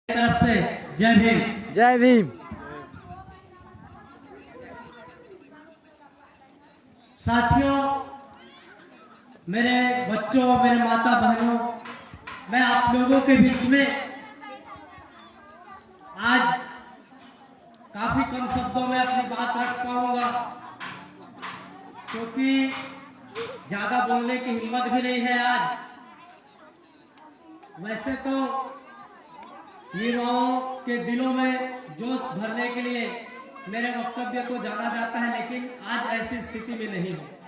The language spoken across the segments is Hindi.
तरफ से जय भीम। जय भीम। साथियों, मेरे बच्चों, मेरे माता बहनों, मैं आप लोगों के बीच में आज काफी कम शब्दों में अपनी बात रख पाऊंगा, क्योंकि ज्यादा बोलने की हिम्मत भी नहीं है आज। वैसे तो युवाओं के दिलों में जोश भरने के लिए मेरे वक्तव्य को जाना जाता है, लेकिन आज ऐसी स्थिति में नहीं है,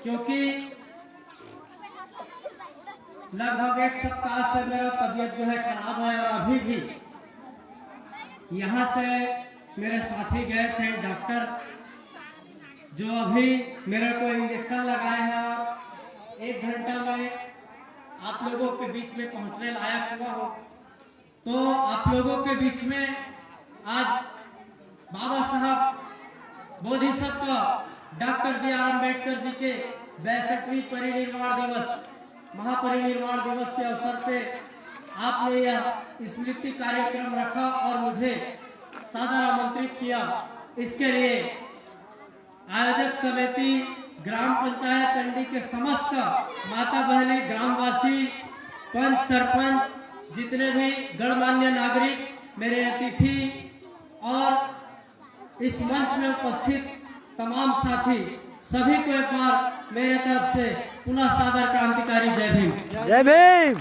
क्योंकि लगभग एक सप्ताह से मेरा तबीयत जो है खराब है। और अभी भी यहाँ से मेरे साथी गए थे डॉक्टर, जो अभी मेरे को इंजेक्शन लगाए हैं और 1 घंटा में आप लोगों के बीच में पहुंचने लायक हुआ हो। तो आप लोगों के बीच में आज बाबा साहब बोधिसत्व डॉक्टर बी.आर. अम्बेडकर जी के 62वीं परिनिर्वाण दिवस, महापरिनिर्वाण दिवस के अवसर पे आपने यह स्मृति कार्यक्रम रखा और मुझे सादर आमंत्रित किया। इसके लिए आयोजक समिति, ग्राम पंचायत टंडी के समस्त माता बहने, ग्रामवासी, पंच, सरपंच, जितने भी गणमान्य नागरिक, मेरे अतिथि और इस मंच में उपस्थित तमाम साथी, सभी को एक बार मेरे तरफ से पुनः सादर क्रांतिकारी जय भीम। जय भीम।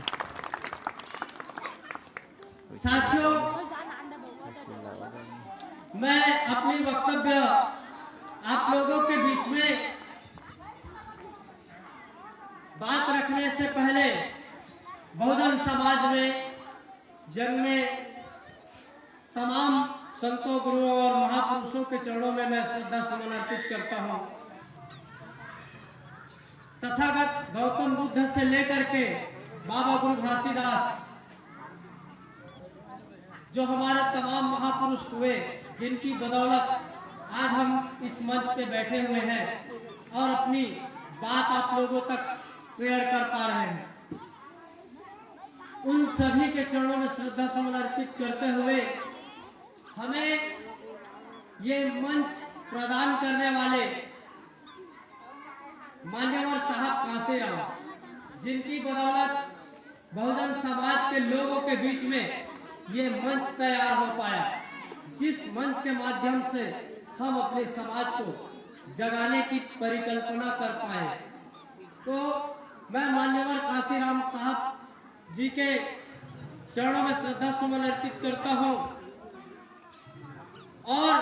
साथियों, मैं अपनी वक्तव्य आप लोगों के बीच में बात रखने से पहले बहुजन समाज में जन्मे तमाम संतों, गुरुओं और महापुरुषों के चरणों में मैं श्रद्धा सुमन अर्पित करता हूं। तथागत गौतम बुद्ध से लेकर के बाबा गुरु घासीदास, जो हमारे तमाम महापुरुष हुए, जिनकी बदौलत आज हम इस मंच पे बैठे हुए हैं और अपनी बात आप लोगों तक शेयर कर पा रहे हैं, उन सभी के चरणों में श्रद्धा सुमन अर्पित करते हुए हमें ये मंच प्रदान करने वाले मान्यवर साहब कांसीराम, जिनकी बदौलत बहुजन समाज के लोगों के बीच में ये मंच तैयार हो पाया, जिस मंच के माध्यम से हम अपने समाज को जगाने की परिकल्पना कर पाए। तो मैं मान्यवर कांसीराम साहब जी के चरणों में श्रद्धा सुमन अर्पित करता हूं। और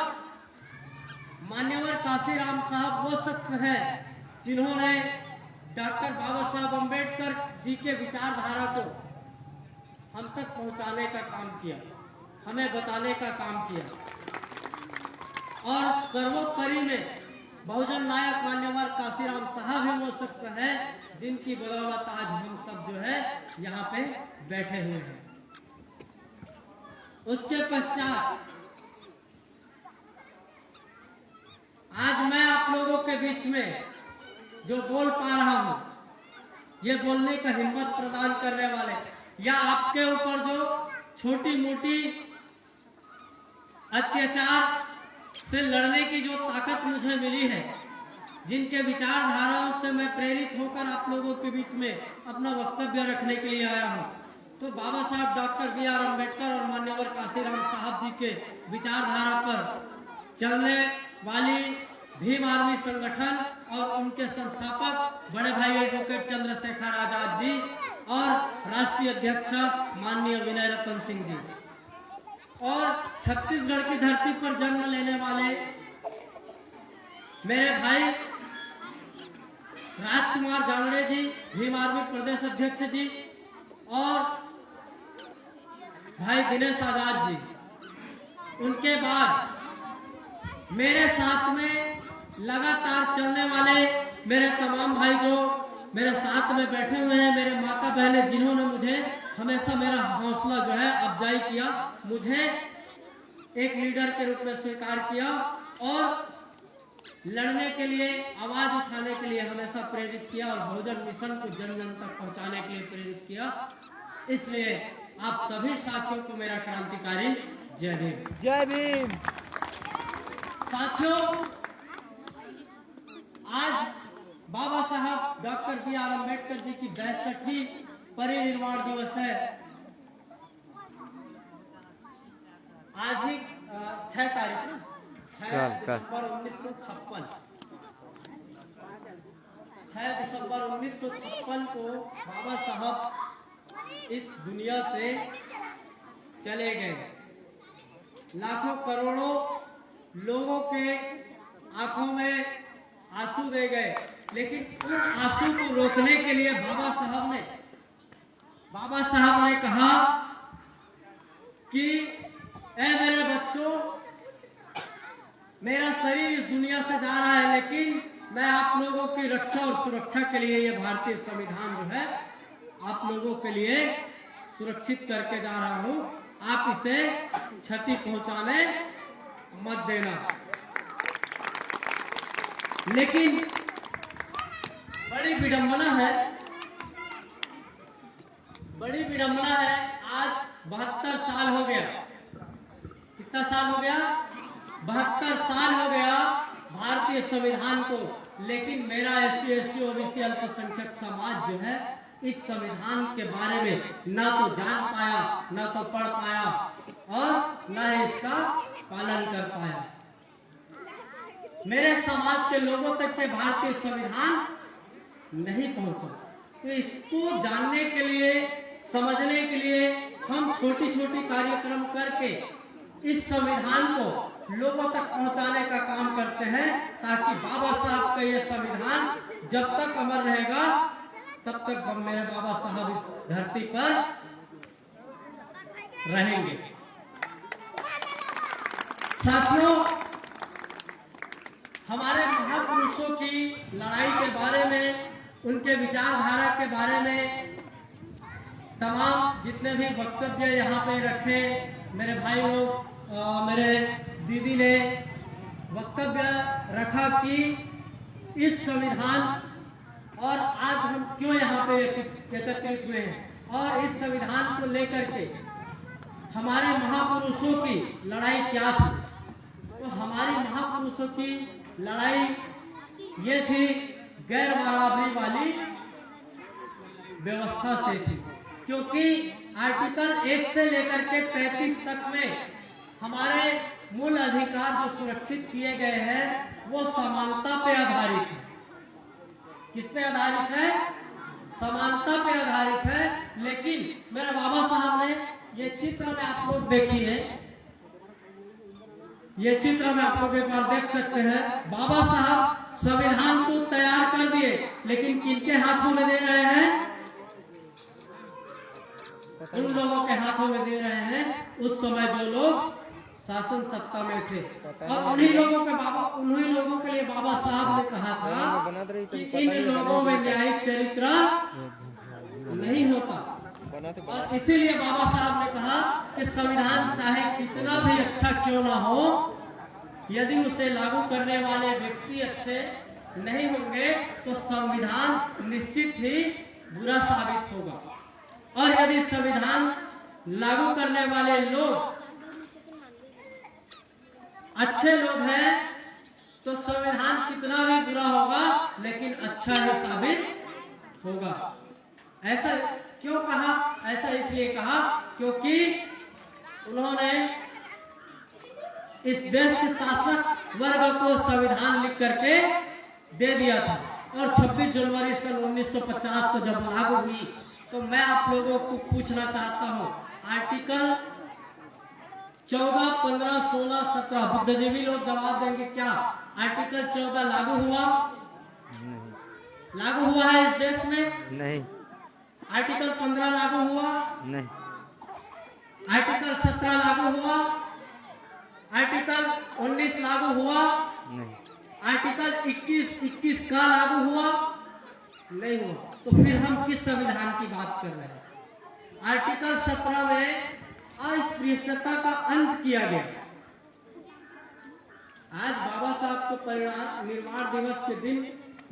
मान्यवर कांसीराम साहब वो शख्स हैं जिन्होंने डॉक्टर बाबा साहब अम्बेडकर जी के विचारधारा को हम तक पहुंचाने का काम किया, हमें बताने का काम किया। और सर्वोपरि में बहुजन नायक मान्यवर कांसीराम साहब ही वो शख्स है जिनकी बदौलत आज हम सब जो है यहाँ पे बैठे हुए हैं। उसके पश्चात आज मैं आप लोगों के बीच में जो बोल पा रहा हूं, ये बोलने का हिम्मत प्रदान करने वाले या आपके ऊपर जो छोटी मोटी अत्याचार से लड़ने की जो ताकत मुझे मिली है, जिनके विचारधाराओं से मैं प्रेरित होकर आप लोगों के बीच में अपना वक्तव्य रखने के लिए आया हूं, तो बाबा साहब डॉक्टर बी.आर. अम्बेडकर और मान्यवर कांसीराम साहब जी के विचारधारा पर चलने वाली भीम आर्मी संगठन और उनके संस्थापक बड़े भाई एडवोकेट चंद्रशेखर आजाद जी और राष्ट्रीय अध्यक्ष माननीय विनय रतन सिंह जी और छत्तीसगढ़ की धरती पर जन्म लेने वाले मेरे भाई राजकुमार जांगड़े जी, भीम आर्मी प्रदेश अध्यक्ष जी, और भाई दिनेश आजाद जी। उनके बाद मेरे साथ में लगातार चलने वाले मेरे तमाम भाई जो मेरे साथ में बैठे हुए हैं, मेरे माता बहनें, जिन्होंने मुझे हमेशा मेरा हौसला जो है अफजाई किया, मुझे एक लीडर के रूप में स्वीकार किया और लड़ने के लिए, आवाज उठाने के लिए हमेशा प्रेरित किया और बहुजन मिशन को जन जन तक पहुंचाने के लिए प्रेरित किया। इसलिए आप सभी साथियों को मेरा क्रांतिकारी जय भीम। जय भीम। साथियों, आज बाबा साहब डॉक्टर बी.आर. अम्बेडकर जी की 62वीं परिनिर्वाण दिवस है। आज ही 6 तारीख ना, 6 दिसंबर 1956, 6 दिसंबर 1956 को बाबा साहब इस दुनिया से चले गए। लाखों करोड़ों लोगों के आंखों में आंसू दे गए, लेकिन उन आंसू को रोकने के लिए बाबा साहब ने कहा कि ऐ मेरे बच्चों, मेरा शरीर इस दुनिया से जा रहा है, लेकिन मैं आप लोगों की रक्षा और सुरक्षा के लिए ये भारतीय संविधान जो है आप लोगों के लिए सुरक्षित करके जा रहा हूं। आप इसे क्षति पहुंचाने मत देना। लेकिन बड़ी विडंबना है, आज 72 साल हो गया। कितना साल हो गया? 72 साल हो गया भारतीय संविधान को, लेकिन मेरा SC ST OBC अल्पसंख्यक समाज जो है इस संविधान के बारे में ना तो जान पाया, ना तो पढ़ पाया और ना ही इसका पालन कर पाया। मेरे समाज के लोगों तक के भारतीय संविधान नहीं पहुंचा। तो इसको जानने के लिए, समझने के लिए हम छोटी छोटी कार्यक्रम करके इस संविधान को लोगों तक पहुंचाने का काम करते हैं, ताकि बाबा साहब का यह संविधान जब तक अमर रहेगा तब तक मेरे बाबा साहब इस धरती पर रहेंगे। साथियों, हमारे महापुरुषों की लड़ाई के बारे में, उनके विचारधारा के बारे में तमाम जितने भी वक्तव्य यहाँ पे रखे मेरे भाई लोग, मेरे दीदी ने वक्तव्य रखा कि इस संविधान और आज हम क्यों यहाँ पे एकत्रित हुए हैं और इस संविधान को लेकर के हमारे महापुरुषों की लड़ाई क्या थी। तो हमारी महापुरुषों की लड़ाई ये थी गैर बराबरी वाली व्यवस्था से थी, क्योंकि आर्टिकल 1 से लेकर के 35 तक में हमारे मूल अधिकार जो सुरक्षित किए गए हैं वो समानता पे आधारित है। किस पे आधारित है? समानता पे आधारित है। लेकिन मेरे बाबा साहब ने ये चित्र में आप लोग देखिए, ये चित्र में आप लोग एक बार देख सकते हैं। बाबा साहब संविधान को तैयार कर दिए, लेकिन किनके हाथों में दे रहे हैं? उन लोगों के हाथों में दे रहे हैं उस समय जो लोग शासन सत्ता में थे। और उन्हीं लोगों के लिए बाबा साहब ने कहा था कि इन लोगों में न्यायिक चरित्र नहीं होता। और इसीलिए बाबा साहब ने कहा कि संविधान चाहे कितना भी अच्छा क्यों ना हो, यदि उसे लागू करने वाले व्यक्ति अच्छे नहीं होंगे तो संविधान निश्चित ही बुरा साबित होगा। और यदि संविधान लागू करने वाले लोग अच्छे लोग हैं तो संविधान कितना भी बुरा होगा लेकिन अच्छा ही साबित होगा। ऐसा क्यों कहा? ऐसा इसलिए कहा क्योंकि उन्होंने इस देश के शासक वर्ग को संविधान लिख करके दे दिया था। और 26 जनवरी सन 1950 को जब लागू हुई तो मैं आप लोगों को पूछना चाहता हूं, आर्टिकल 14, 15, 16, 17 बुद्धिजीवी लोग जवाब देंगे, क्या आर्टिकल 14 लागू हुआ? नहीं। लागू हुआ है इस देश में? नहीं। आर्टिकल 15 लागू हुआ? नहीं। आर्टिकल 17 लागू हुआ? आर्टिकल 19 लागू हुआ? नहीं। आर्टिकल 21 का लागू हुआ? नहीं हुआ। तो फिर हम किस संविधान की बात कर रहे हैं? आर्टिकल 17 में अस्पृश्यता का अंत किया गया। आज बाबा साहब को परिनिर्वाण दिवस के दिन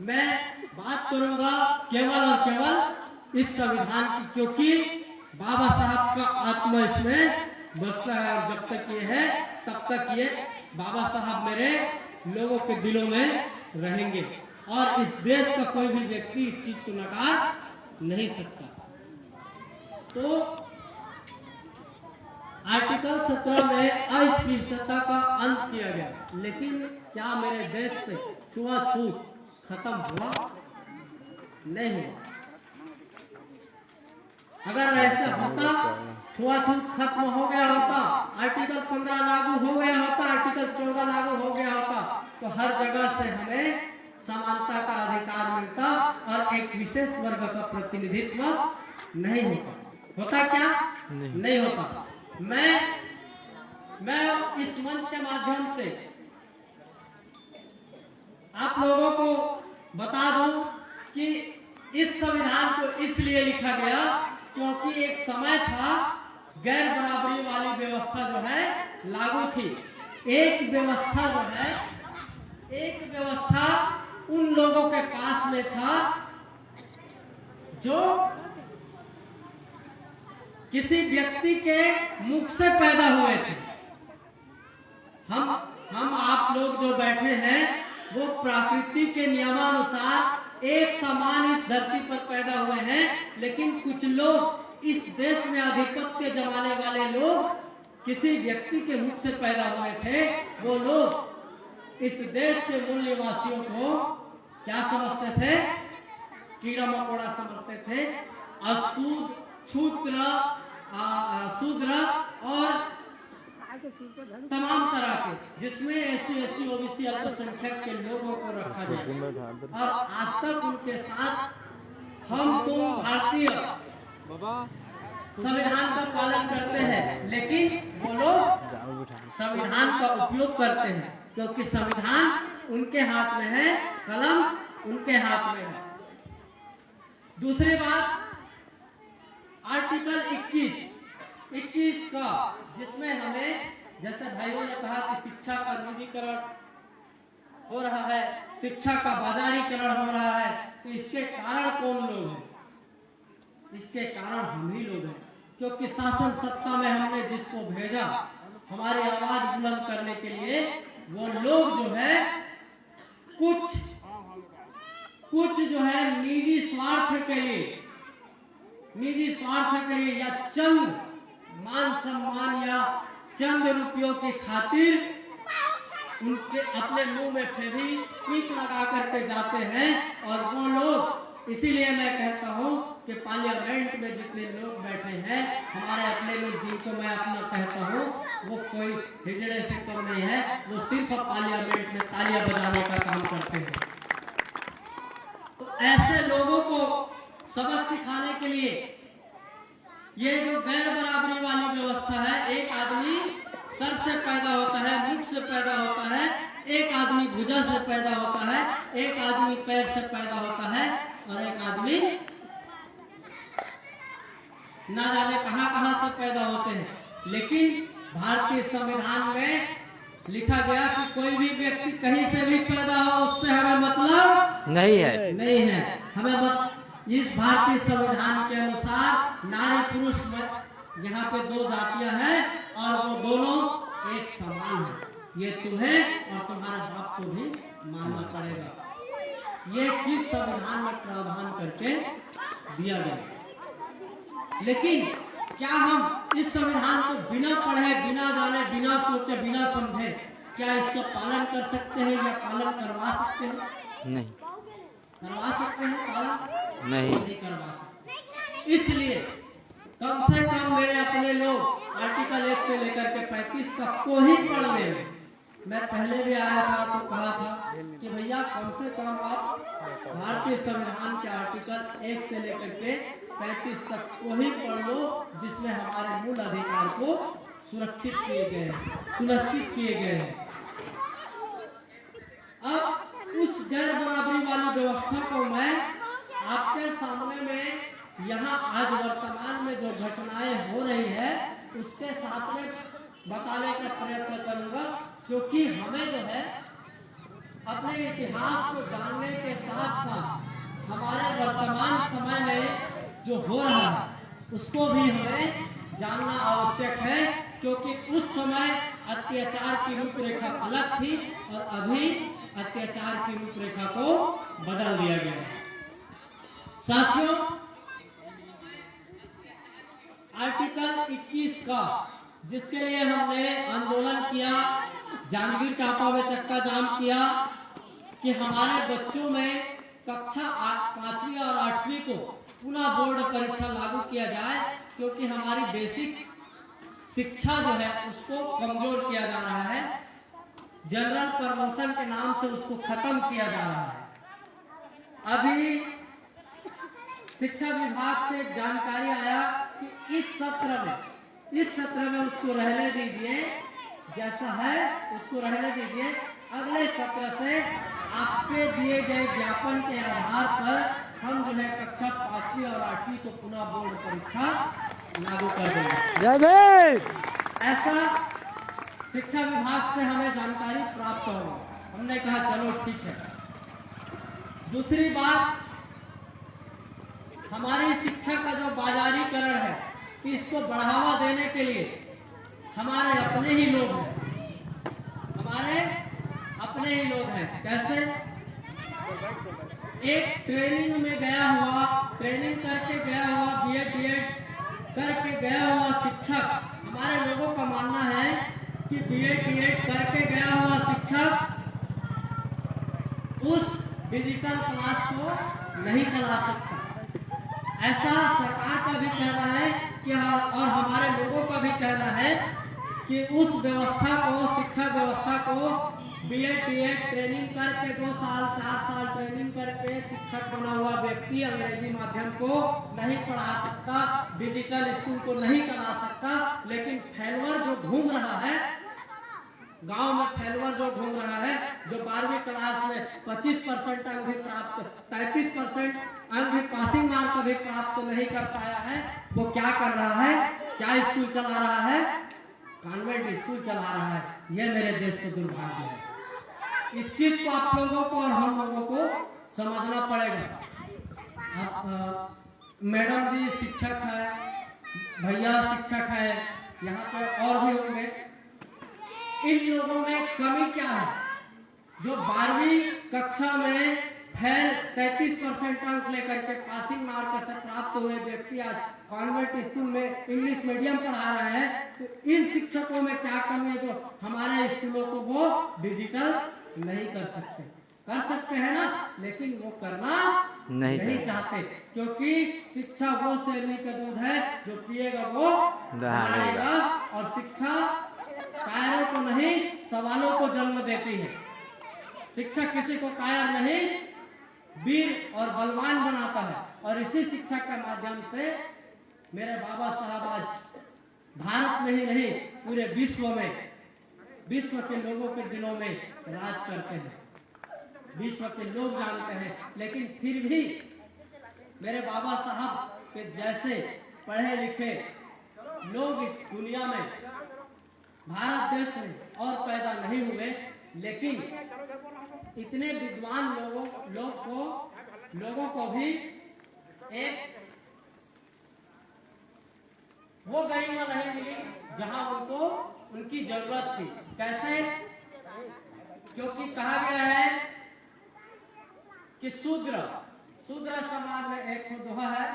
मैं बात करूंगा केवल और केवल इस संविधान की, क्योंकि बाबा साहब का आत्मा इसमें बसता है, और जब तक ये है तब तक ये बाबा साहब मेरे लोगों के दिलों में रहेंगे, और इस देश का कोई भी व्यक्ति इस चीज को नकार नहीं सकता। तो आर्टिकल 17 में अस्पृश्यता का अंत किया गया, लेकिन क्या मेरे देश से छुआछूत खत्म हुआ? नहीं हुआ। अगर ऐसा होता, छुआछूत खत्म हो गया होता, आर्टिकल 15 लागू हो गया होता, आर्टिकल 14 लागू हो गया होता, तो हर जगह से हमें समानता का अधिकार मिलता और एक विशेष वर्ग का प्रतिनिधित्व नहीं होता। होता क्या? नहीं होता। मैं इस मंच के माध्यम से आप लोगों को बता दूं कि इस संविधान को इसलिए लिखा गया क्योंकि एक समय था गैर बराबरी वाली व्यवस्था जो है लागू थी। एक व्यवस्था उन लोगों के पास में था जो किसी व्यक्ति के मुख से पैदा हुए थे। हम आप लोग जो बैठे हैं वो प्रकृति के नियमानुसार एक समान इस धरती पर पैदा हुए हैं, लेकिन कुछ लोग इस देश में आधिपत्य जमाने वाले लोग किसी व्यक्ति के मुख से पैदा हुए थे। वो लोग इस देश के मूल निवासियों को क्या समझते थे? कीड़ा मकोड़ा समझते थे, शूद्र और तमाम तरह के, जिसमें SC ST OBC अल्पसंख्यक के लोगों को रखा जाए। और आज तक उनके साथ हम तुम भारतीय संविधान का पालन करते हैं, लेकिन वो लोग संविधान का उपयोग करते हैं क्योंकि संविधान उनके हाथ में है, कलम उनके हाथ में है। दूसरी बात, आर्टिकल 21 का, जिसमें हमें, जैसे भाइयों ने कहा कि शिक्षा का निजीकरण हो रहा है, शिक्षा का बाजारीकरण हो रहा है, तो इसके कारण कौन लोग हैं? इसके कारण हम ही लोग हैं, क्योंकि शासन सत्ता में हमने जिसको भेजा हमारी आवाज बुलंद करने के लिए, वो लोग जो है कुछ जो है निजी स्वार्थ के लिए या चंद मान सम्मान या चंद रुपयों की खातिर उनके अपने मुंह में फेविक्विक लगा करके जाते हैं। और वो लोग, इसीलिए मैं कहता हूं कि पार्लियामेंट में जितने लोग बैठे हैं, हमारे अपने लोग जिनको मैं अपना कहता हूं, वो कोई हिजड़े से कम नहीं है, वो सिर्फ पार्लियामेंट में तालियां बजाने का काम करते हैं। तो ऐसे लोगों को सबक सिखाने के लिए ये जो गैर बराबरी वाली व्यवस्था है, एक आदमी सर से पैदा होता है, मुख से पैदा होता है, एक आदमी भुजा से पैदा होता है, एक आदमी पैर से पैदा होता है, और एक आदमी ना जाने कहां से पैदा होते हैं। लेकिन भारतीय संविधान में लिखा गया कि कोई भी व्यक्ति कहीं से भी पैदा हो, उससे हमें मतलब नहीं है। हमें इस भारतीय संविधान के अनुसार नारी पुरुष में यहाँ पे 2 जातियां हैं और वो दोनों एक समान है। ये तुम्हें और तुम्हारे बाप को भी मानना पड़ेगा। ये चीज संविधान में प्रावधान करके दिया गया। लेकिन क्या हम इस संविधान को बिना पढ़े, बिना जाने, बिना सोचे, बिना समझे क्या इसका पालन कर सकते हैं या पालन करवा सकते हैं? नहीं करवा सकते हैं पालन? नहीं करवा सकते। इसलिए कम से कम मेरे अपने लोग आर्टिकल 1 से लेकर के 35 तक को ही पढ़ लें। मैं पहले भी आया था तो कहा था कि भैया कम से कम आप भारतीय संविधान के आर्टिकल 1 से लेकर के 35 तक को ही पढ़ लो, जिसमें हमारे मूल अधिकार को सुनिश्चित किए गए हैं। अब उस गैर बराबरी वाली व्यवस्था को मैं आपके सामने में यहाँ आज वर्तमान में जो घटनाएं हो रही है उसके साथ में बताने का प्रयत्न करूंगा, क्योंकि हमें जो है अपने इतिहास को जानने के साथ साथ हमारे वर्तमान समय में जो हो रहा है उसको भी हमें जानना आवश्यक है, क्योंकि उस समय अत्याचार की रूपरेखा अलग थी और अभी अत्याचार की रूपरेखा को बदल दिया गया है। साथियों, आर्टिकल 21 का जिसके लिए हमने आंदोलन किया, जांजगीर चांपा में चक्का जाम किया कि हमारे बच्चों में कक्षा 5वीं और 8वीं को पुनः बोर्ड परीक्षा लागू किया जाए, क्योंकि हमारी बेसिक शिक्षा जो है उसको कमजोर किया जा रहा है, जनरल प्रमोशन के नाम से उसको खत्म किया जा रहा है। अभी शिक्षा विभाग से एक जानकारी आया कि इस सत्र में उसको रहने दीजिए, जैसा है उसको रहने दीजिए। अगले सत्र से आपके दिए गए ज्ञापन के आधार पर हम जो है कक्षा 5वीं और 8वीं को पुनः बोर्ड परीक्षा लागू कर देंगे। जय भीम। ऐसा शिक्षा विभाग से हमें जानकारी प्राप्त हो। हमने कहा चलो ठीक है। दूसरी बात, हमारी शिक्षा का जो बाजारीकरण है, इसको बढ़ावा देने के लिए हमारे अपने ही लोग हैं, कैसे? एक ट्रेनिंग में गया हुआ, ट्रेनिंग करके गया हुआ, बीएड करके गया हुआ शिक्षक, हमारे लोगों का मानना है कि बीएड करके गया हुआ शिक्षक उस डिजिटल क्लास को नहीं चला सकता। ऐसा सरकार का भी कहना है कि और हमारे लोगों का भी कहना है कि उस व्यवस्था को, शिक्षा व्यवस्था को बीएड ट्रेनिंग करके 2 साल 4 साल ट्रेनिंग करके शिक्षक बना हुआ व्यक्ति अंग्रेजी माध्यम को नहीं पढ़ा सकता, डिजिटल स्कूल को नहीं चला सकता। लेकिन फेलवर जो घूम रहा है गांव में, फेलवर जो घूम रहा है, जो 12वीं क्लास में 25% अंक भी प्राप्त, 33% अंक भी पासिंग मार्क भी प्राप्त नहीं कर पाया है, वो क्या कर रहा है? क्या स्कूल चला रहा है? कॉन्वेंट स्कूल चला रहा है। यह मेरे देश का दुर्भाग्य है। इस चीज को आप लोगों को और हम लोगों को समझना पड़ेगा। मैडम जी शिक्षक है, भैया शिक्षक है, यहाँ पे और भी होंगे। इन लोगों में कमी क्या है? जो 12वीं कक्षा में फेल 33% अंक लेकर के पासिंग मार्क से प्राप्त हुए व्यक्ति आज कॉन्वेंट स्कूल में इंग्लिश मीडियम पढ़ा रहे हैं, तो इन शिक्षकों में क्या कमी है जो हमारे स्कूलों को वो डिजिटल नहीं कर सकते? कर सकते हैं ना, लेकिन वो करना नहीं चाहते, क्योंकि शिक्षा वो शेरनी का दूध है, जो पिएगा वो दहाड़ेगा। और शिक्षा कायरों को नहीं, सवालों को जन्म देती है। शिक्षा किसी को कायर नहीं, वीर और बलवान बनाता है। और इसी शिक्षा के माध्यम से मेरे बाबा साहब आज भारत में ही नहीं, पूरे विश्व के लोगों के दिलों में राज करते हैं। विश्व के लोग जानते हैं, लेकिन फिर भी मेरे बाबा साहब के जैसे पढ़े लिखे लोग इस दुनिया में, भारत देश में और पैदा नहीं हुए। लेकिन इतने विद्वान लोगों को भी एक वो गरिमा नहीं मिली जहां उनको उनकी जरूरत थी। कैसे? क्योंकि कहा गया है कि शूद्र समाज में एक दोहा है,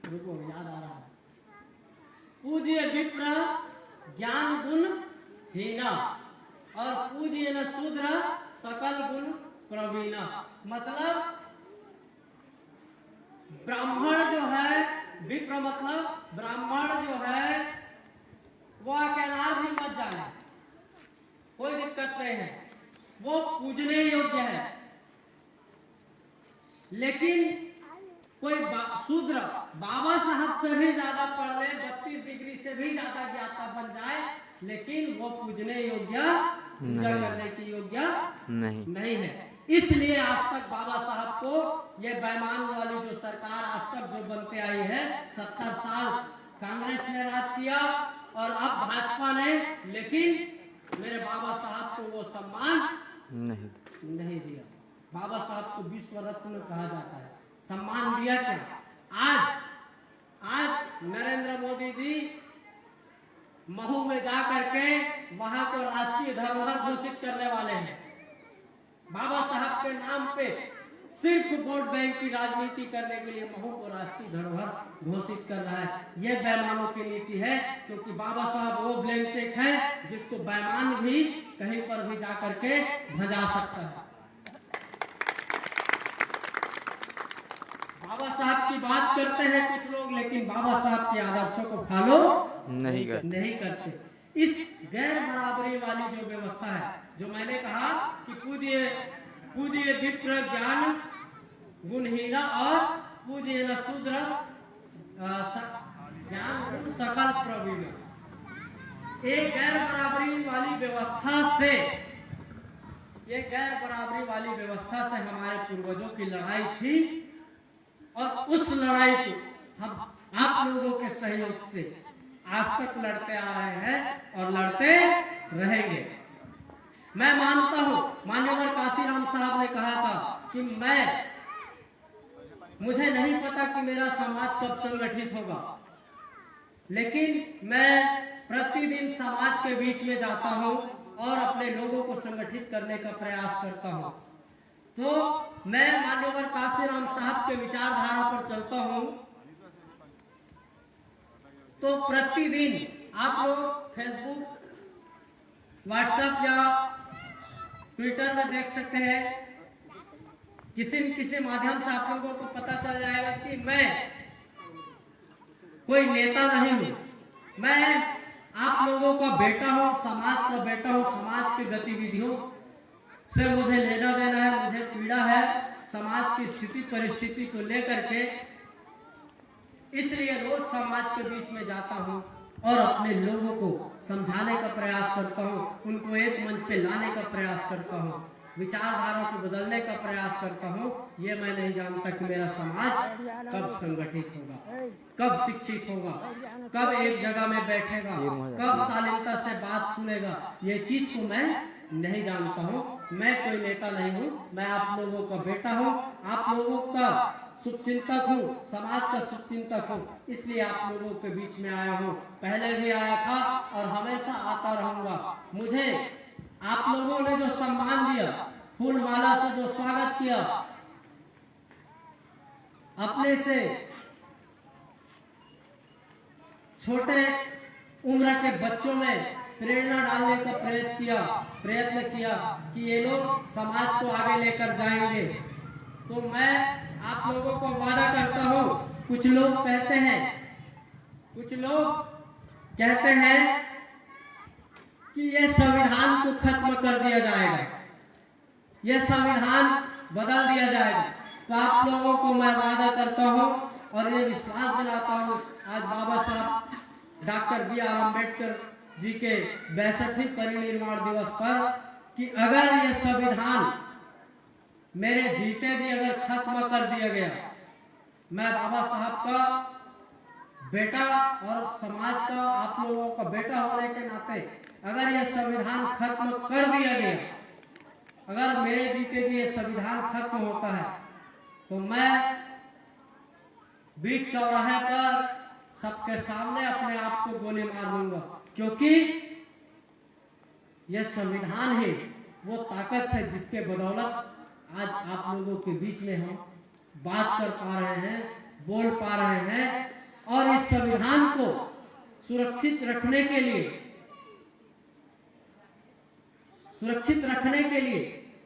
रुको याद आ रहा है, पूज्य विप्र ज्ञान गुण हीना और पूज्य न शूद्र सकल गुण प्रवीणा। मतलब ब्राह्मण जो है, विप्र मतलब ब्राह्मण जो है, वो अकेला भी मत जाए, कोई दिक्कत नहीं है, वो पूजने योग्य है। लेकिन कोई शूद्र बाबा साहब से भी ज्यादा पढ़ ले, 32 डिग्री से भी ज्यादा ज्ञाता बन जाए, लेकिन वो पूजने योग्य, पूजा करने की योग्य नहीं है। इसलिए आज तक बाबा साहब को ये बेईमान वाली जो सरकार आज तक जो बनते आई है, 70 साल कांग्रेस ने राज किया और अब भाजपा ने, लेकिन मेरे बाबा साहब को वो सम्मान नहीं दिया। बाबा साहब को विश्व रत्न कहा जाता है, सम्मान दिया क्या? आज आज नरेंद्र मोदी जी महू में जा करके वहां को राष्ट्रीय धरोहर घोषित करने वाले हैं। बाबा साहब के नाम पे सिर्फ वोट बैंक की राजनीति करने के लिए महू को राष्ट्रीय धरोहर घोषित कर रहा है। यह बेईमानों की नीति है, क्योंकि बाबा साहब वो ब्लैंक चेक है जिसको बेईमान भी कहीं पर भी जा करके भजा सकता है। बाबा साहब की बात करते हैं कुछ लोग, लेकिन बाबा साहब के आदर्शों को फॉलो नहीं करते। इस गैर बराबरी वाली जो व्यवस्था है, जो मैंने कहा कि पूज्य विप्र ज्ञान गुणहीना और पूज्य न शूद्र ज्ञान गुण सकल प्रवीण, एक गैर बराबरी वाली व्यवस्था से, ये गैर बराबरी वाली व्यवस्था से हमारे पूर्वजों की लड़ाई थी, और उस लड़ाई को हम आप लोगों के सहयोग से आज तक लड़ते आ रहे हैं और लड़ते रहेंगे। मैं मानता हूं, मान्यवर काशीराम साहब ने कहा था कि मुझे नहीं पता कि मेरा समाज कब संगठित होगा, लेकिन मैं प्रतिदिन समाज के बीच में जाता हूं और अपने लोगों को संगठित करने का प्रयास करता हूं। तो मैं मान्यवर काशीराम साहब के विचारधारा पर चलता हूं। तो प्रतिदिन आप लोग फेसबुक, व्हाट्सएप या ट्विटर में देख सकते हैं, किसी न किसी माध्यम से आप लोगों को पता चल जाएगा कि मैं कोई नेता नहीं हूं। मैं आप लोगों का बेटा हूं, समाज का बेटा हूं। समाज की गतिविधियों से मुझे लेना देना है, मुझे पीड़ा है समाज की स्थिति परिस्थिति को लेकर के। इसलिए रोज समाज के बीच में जाता हूं और अपने लोगों को समझाने का प्रयास करता हूं, उनको एक मंच पे लाने का प्रयास करता हूं, विचारधारा को बदलने का प्रयास करता हूं। ये मैं नहीं जानता कि मेरा समाज कब संगठित होगा, कब शिक्षित होगा, कब एक जगह में बैठेगा, कब शालीनता से बात सुनेगा। ये चीज को मैं नहीं जानता हूं। मैं कोई नेता नहीं हूं, मैं आप लोगों का बेटा हूं, आप लोगों का शुभचिंतक हूँ, समाज का शुभचिंतक हूँ। इसलिए आप लोगों के बीच में आया हूँ। पहले भी आया था और हमेशा आता रहूंगा। मुझे आप लोगों ने जो सम्मान दिया, फूल माला से जो स्वागत किया, अपने से छोटे उम्र के बच्चों में प्रेरणा डालने का प्रयत्न किया कि ये लोग समाज को आगे लेकर जाएंगे। तो मैं आप लोगों को वादा करता हूं, कुछ लोग कहते हैं कि ये संविधान को खत्म कर दिया जाएगा, ये संविधान बदल दिया जाएगा। तो आप लोगों को मैं वादा करता हूं और ये विश्वास दिलाता हूं, आज बाबा साहब डॉक्टर B.R. अम्बेडकर जी के 62वें परिनिर्वाण दिवस पर, कि अगर ये संविधान मेरे जीते जी अगर खत्म कर दिया गया, मैं बाबा साहब का बेटा और समाज का आप लोगों का बेटा होने के नाते, अगर यह संविधान खत्म कर दिया गया, अगर मेरे जीते जी ये संविधान खत्म होता है, तो मैं बीच चौराहे पर सबके सामने अपने आप को गोली मार दूंगा। क्योंकि यह संविधान ही वो ताकत है जिसके बदौलत आज आप लोगों के बीच में हम बात कर पा रहे हैं, बोल पा रहे हैं। और इस संविधान को सुरक्षित रखने के लिए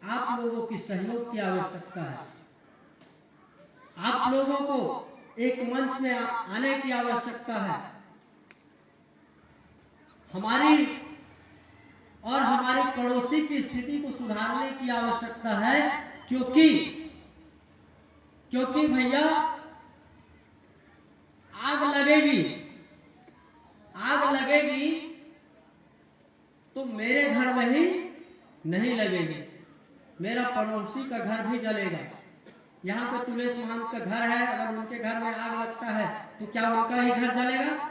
आप लोगों की सहयोग की आवश्यकता है। आप लोगों को एक मंच में आने की आवश्यकता है। हमारी और हमारे पड़ोसी की स्थिति को सुधारने की आवश्यकता है, क्योंकि भैया आग लगेगी तो मेरे घर में ही नहीं लगेगी, मेरा पड़ोसी का घर भी जलेगा। यहाँ पे तुलेश महंत का घर है, अगर उनके घर में आग लगता है तो क्या उनका ही घर जलेगा?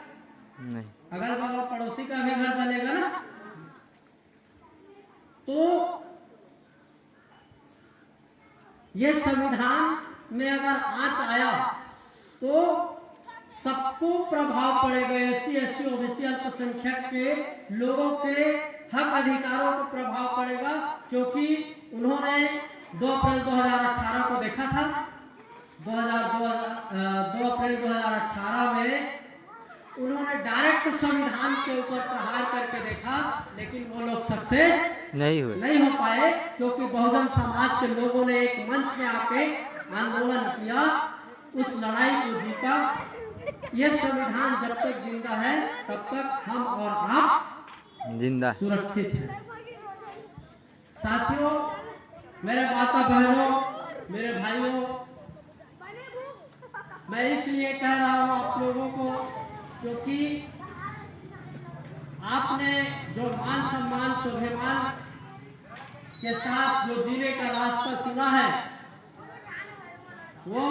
नहीं। अगल बगल पड़ोसी का भी घर जलेगा ना। तो ये संविधान में अगर आंच आया तो सबको प्रभाव पड़ेगा। एससी एसटी ओबीसी अल्पसंख्यक के लोगों के हक अधिकारों को प्रभाव पड़ेगा, क्योंकि उन्होंने 2 अप्रैल 2018 को देखा था। 2 अप्रैल 2018 में उन्होंने डायरेक्ट संविधान के ऊपर प्रहार करके देखा, लेकिन वो लोग सक्सेस नहीं हो पाए, क्योंकि बहुजन समाज के लोगों ने एक मंच में आके आंदोलन किया, उस लड़ाई को जीता। ये संविधान जब तक जिंदा है तब तक हम और आप जिंदा सुरक्षित हैं। साथियों, मेरे माता बहनों, मेरे भाइयों, मैं इसलिए कह रहा हूं आप लोगों को, क्योंकि आपने जो मान सम्मान स्वाभिमान के साथ जो जीने का रास्ता चुना है, वो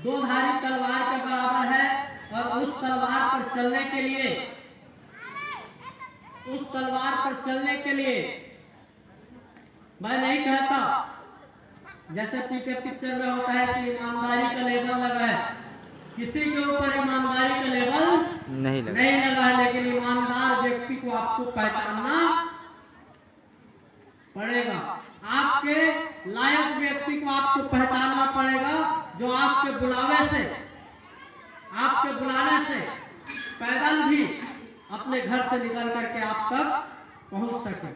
2 धारी तलवार के बराबर है। और उस तलवार पर चलने के लिए, उस तलवार पर चलने के लिए मैं नहीं कहता जैसे पीके पिक्चर में होता है कि ईमानदारी का लेबल लगा है। किसी के ऊपर ईमानदारी का लेबल नहीं लगा है, लेकिन ईमानदार व्यक्ति को आपको पहचानना पड़ेगा। आपके लायक व्यक्ति को आपको पहचानना पड़ेगा, जो आपके बुलाने से पैदल भी अपने घर से निकल करके आप तक पहुंच सके।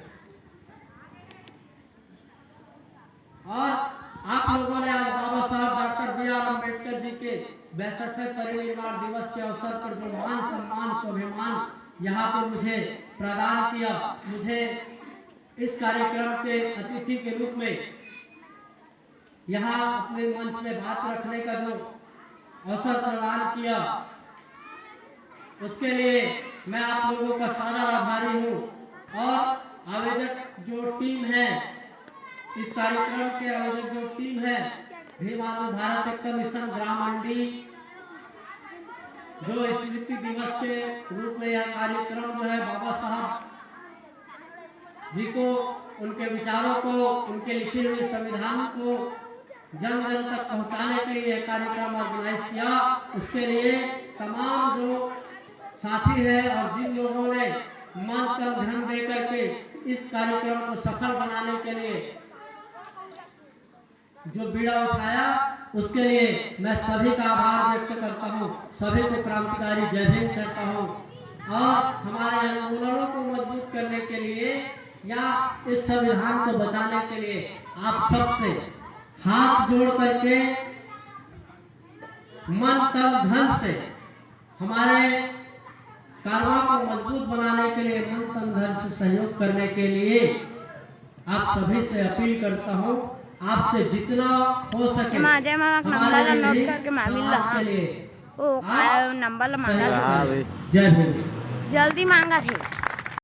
और आप लोगों ने आज बाबा साहब डॉक्टर BR अम्बेडकर जी के 62वें परिनिर्वाण दिवस के अवसर पर जो मान सम्मान स्वाभिमान यहाँ पे मुझे प्रदान किया, मुझे इस कार्यक्रम के अतिथि के रूप में यहाँ अपने मंच में बात रखने का जो अवसर प्रदान किया, उसके लिए मैं आप लोगों का सादर आभारी हूँ। और आयोजक जो टीम है, इस कार्यक्रम के आयोजक जो टीम है, भीम आर्मी भारत एकता मिशन ग्राम मंडी, जो स्मृति दिवस के रूप में यह कार्यक्रम जो है बाबा साहब जी को, उनके विचारों को, उनके लिखे हुए संविधान को जन जन तक पहुंचाने के लिए कार्यक्रम ऑर्गेनाइज किया। उसके लिए तमाम जो साथी है और जिन लोगों ने मन तन धन दे करके इस कार्यक्रम को सफल बनाने के लिए जो बीड़ा उठाया, उसके लिए मैं सभी का आभार व्यक्त करता हूँ, सभी को क्रांतिकारी जय भीम कहता हूँ। और हमारे आंदोलनों को मजबूत करने के लिए या इस संविधान को बचाने के लिए आप सबसे हाथ जोड़ करके मन तन धन से हमारे कारवां को मजबूत बनाने के लिए, मन तन धन से सहयोग करने के लिए आप सभी से अपील करता हूँ, आपसे जितना हो सके नंबर जय भीम। जल्दी मांगा थे।